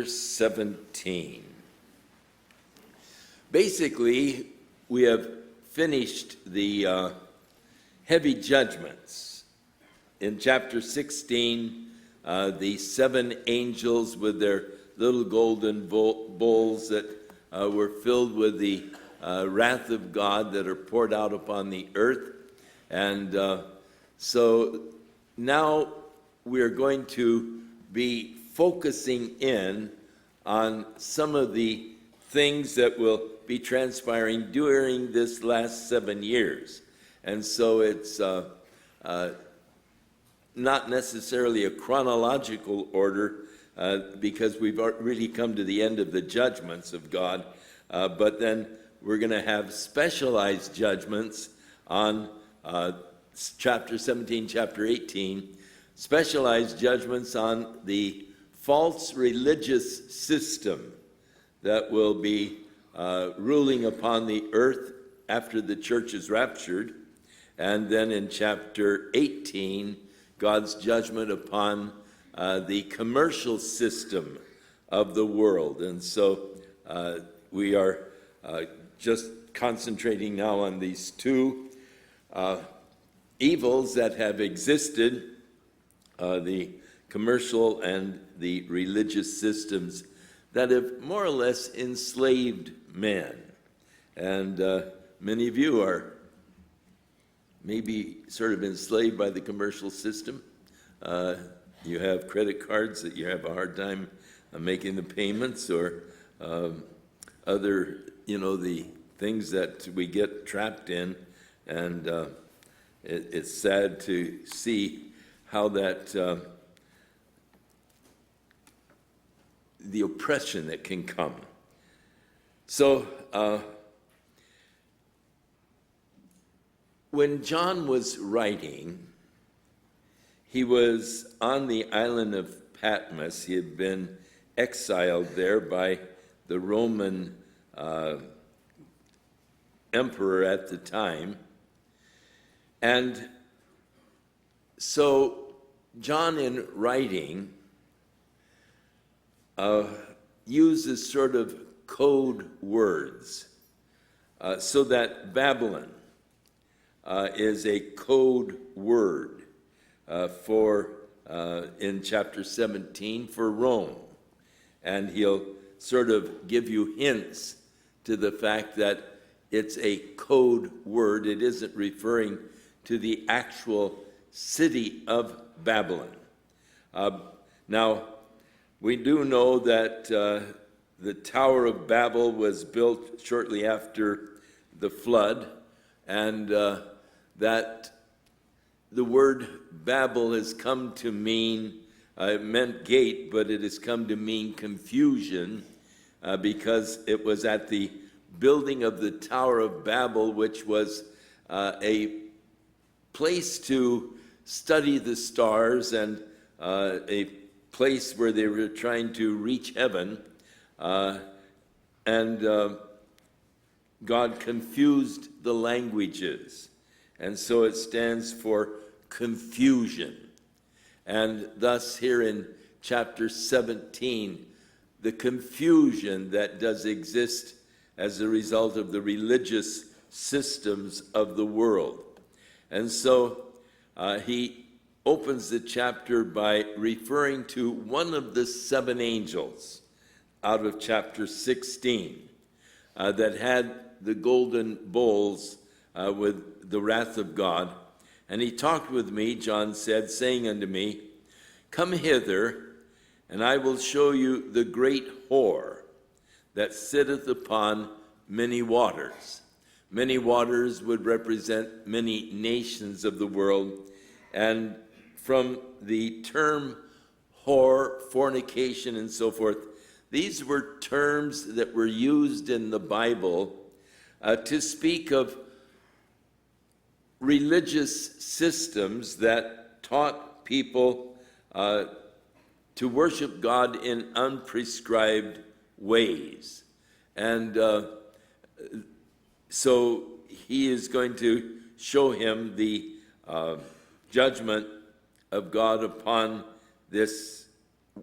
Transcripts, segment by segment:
17. Basically, we have finished the heavy judgments. In chapter 16, the seven angels with their little golden bowls that were filled with the wrath of God that are poured out upon the earth. And so now we're going to be focusing in on some of the things that will be transpiring during this last 7 years. And so it's not necessarily a chronological order because we've really come to the end of the judgments of God, but then we're going to have specialized judgments on chapter 17, chapter 18, specialized judgments on the false religious system that will be ruling upon the earth after the church is raptured. And then in chapter 18, God's judgment upon the commercial system of the world. And so we are just concentrating now on these two evils that have existed, the commercial and the religious systems that have more or less enslaved men. And many of you are maybe sort of enslaved by the commercial system. You have credit cards that you have a hard time making the payments, or other, the things that we get trapped in. And it's sad to see how that the oppression that can come. So when John was writing, he was on the island of Patmos. He had been exiled there by the Roman emperor at the time. And so John, in writing, uses sort of code words, so that Babylon is a code word for, in chapter 17, for Rome. And he'll sort of give you hints to the fact that it's a code word. It isn't referring to the actual city of Babylon. Now, we do know that the Tower of Babel was built shortly after the flood, and that the word Babel has come to mean, it meant gate, but it has come to mean confusion, because it was at the building of the Tower of Babel, which was a place to study the stars and a place where they were trying to reach heaven, and God confused the languages, and so it stands for confusion. And thus here in chapter 17, the confusion that does exist as a result of the religious systems of the world. And so he opens the chapter by referring to one of the seven angels out of chapter 16 that had the golden bowls with the wrath of God. And he talked with me, John said, saying unto me, Come hither, and I will show you the great whore that sitteth upon many waters. Many waters would represent many nations of the world, and from the term whore, fornication, and so forth, these were terms that were used in the Bible to speak of religious systems that taught people to worship God in unprescribed ways. And so he is going to show him the judgment of God upon this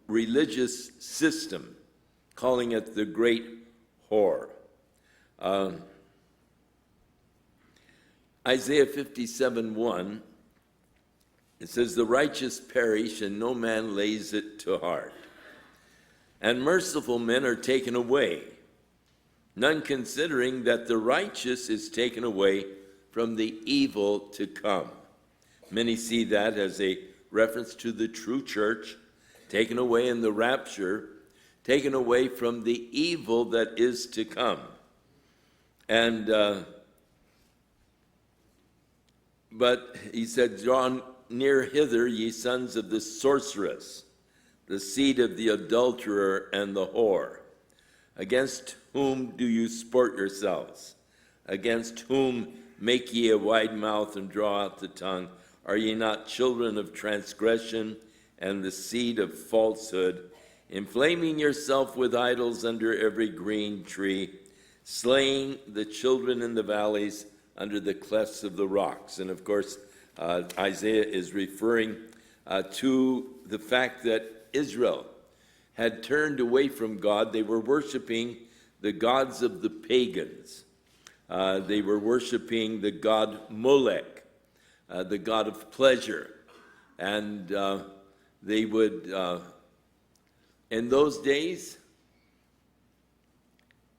religious system. calling it the great whore. Isaiah 57:1, it says, "The righteous perish, and no man lays it to heart. And merciful men are taken away, none considering that the righteous is taken away from the evil to come." Many see that as a reference to the true church, taken away in the rapture, taken away from the evil that is to come. And but he said, "Draw near hither, ye sons of the sorceress, the seed of the adulterer and the whore. Against whom do you sport yourselves? Against whom make ye a wide mouth and draw out the tongue? Are ye not children of transgression and the seed of falsehood, inflaming yourself with idols under every green tree, slaying the children in the valleys under the clefts of the rocks?" And of course, Isaiah is referring to the fact that Israel had turned away from God. They were worshiping the gods of the pagans. They were worshiping the god Molech, the god of pleasure. And they would, in those days,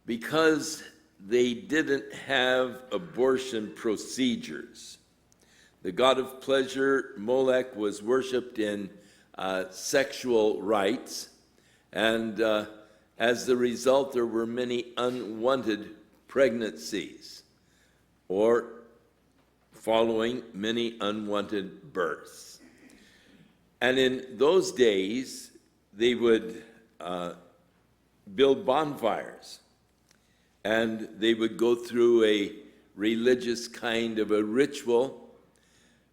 because they didn't have abortion procedures, the god of pleasure, Molech, was worshipped in sexual rites, and as the result, there were many unwanted pregnancies, or following many unwanted births. And in those days, they would build bonfires, and they would go through a religious kind of a ritual,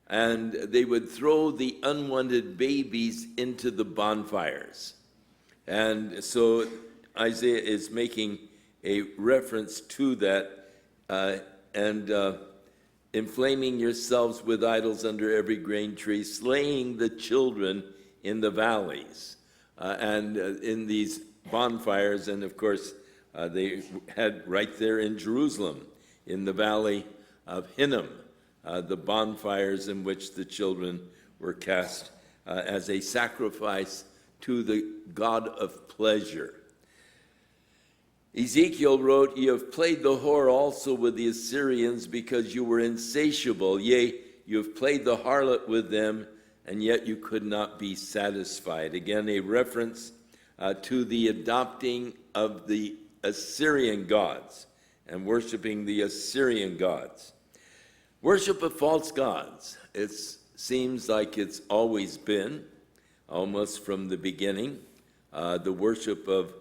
and they would throw the unwanted babies into the bonfires. And so Isaiah is making a reference to that, and inflaming yourselves with idols under every grain tree, slaying the children in the valleys, and in these bonfires. And of course, they had right there in Jerusalem, in the valley of Hinnom, the bonfires in which the children were cast as a sacrifice to the god of pleasure. Ezekiel wrote, "You have played the whore also with the Assyrians, because you were insatiable. Yea, you have played the harlot with them, and yet you could not be satisfied." Again, a reference to the adopting of the Assyrian gods and worshiping the Assyrian gods. Worship of false gods. It seems like it's always been, almost from the beginning, the worship of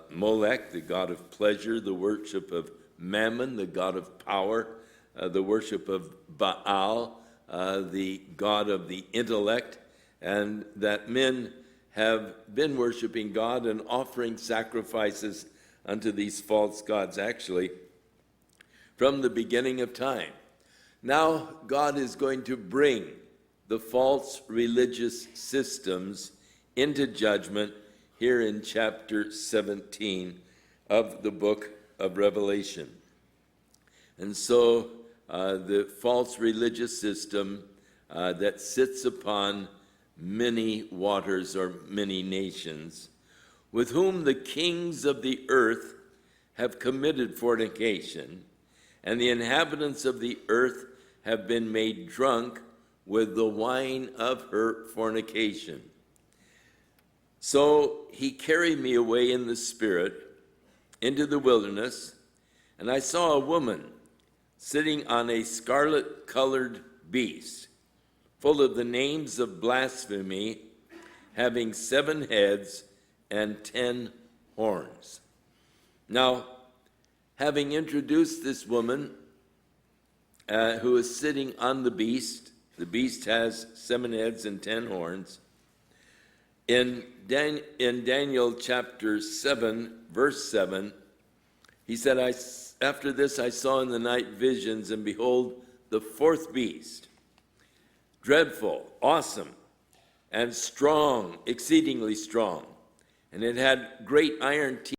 Molech, the god of pleasure, the worship of Mammon, the god of power, the worship of Baal, the god of the intellect, and that men have been worshiping God and offering sacrifices unto these false gods, actually, from the beginning of time. Now, God is going to bring the false religious systems into judgment here in chapter 17 of the book of Revelation. And so the false religious system that sits upon many waters or many nations, with whom the kings of the earth have committed fornication, and the inhabitants of the earth have been made drunk with the wine of her fornication. So he carried me away in the spirit into the wilderness, and I saw a woman sitting on a scarlet-colored beast, full of the names of blasphemy, having 7 heads and 10 horns. Now, having introduced this woman who is sitting on the beast has 7 heads and 10 horns. In Daniel chapter 7, verse 7, he said, "After this I saw in the night visions, and behold, the 4th beast, dreadful, awesome, and strong, exceedingly strong, and it had great iron teeth